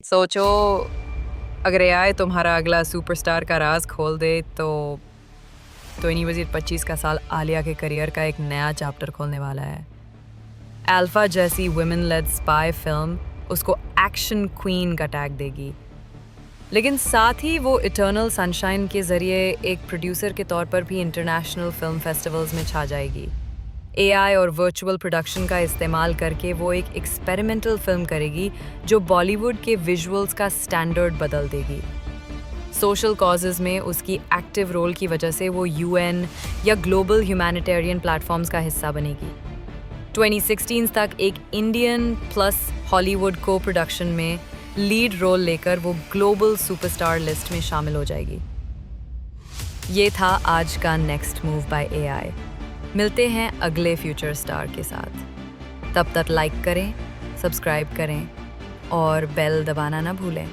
सोचो, अगर एआई तुम्हारा अगला सुपरस्टार का राज खोल दे तो यूनिवर्सिटी 25 का साल आलिया के करियर का एक नया चैप्टर खोलने वाला है। अल्फा जैसी वुमेन लेड स्पाई फिल्म उसको एक्शन क्वीन का टैग देगी, लेकिन साथ ही वो इटर्नल सनशाइन के जरिए एक प्रोड्यूसर के तौर पर भी इंटरनेशनल फिल्म फेस्टिवल्स में छा जाएगी। एआई और वर्चुअल प्रोडक्शन का इस्तेमाल करके वो एक एक्सपेरिमेंटल फिल्म करेगी जो बॉलीवुड के विजुअल्स का स्टैंडर्ड बदल देगी। सोशल कॉजेज़ में उसकी एक्टिव रोल की वजह से वो यूएन या ग्लोबल ह्यूमैनिटेरियन प्लेटफॉर्म्स का हिस्सा बनेगी। 2016 तक एक इंडियन प्लस हॉलीवुड को प्रोडक्शन में लीड रोल लेकर वो ग्लोबल सुपरस्टार लिस्ट में शामिल हो जाएगी। ये था आज का नेक्स्ट मूव बाय एआई। मिलते हैं अगले फ्यूचर स्टार के साथ। तब तक लाइक करें, सब्सक्राइब करें और बेल दबाना ना भूलें।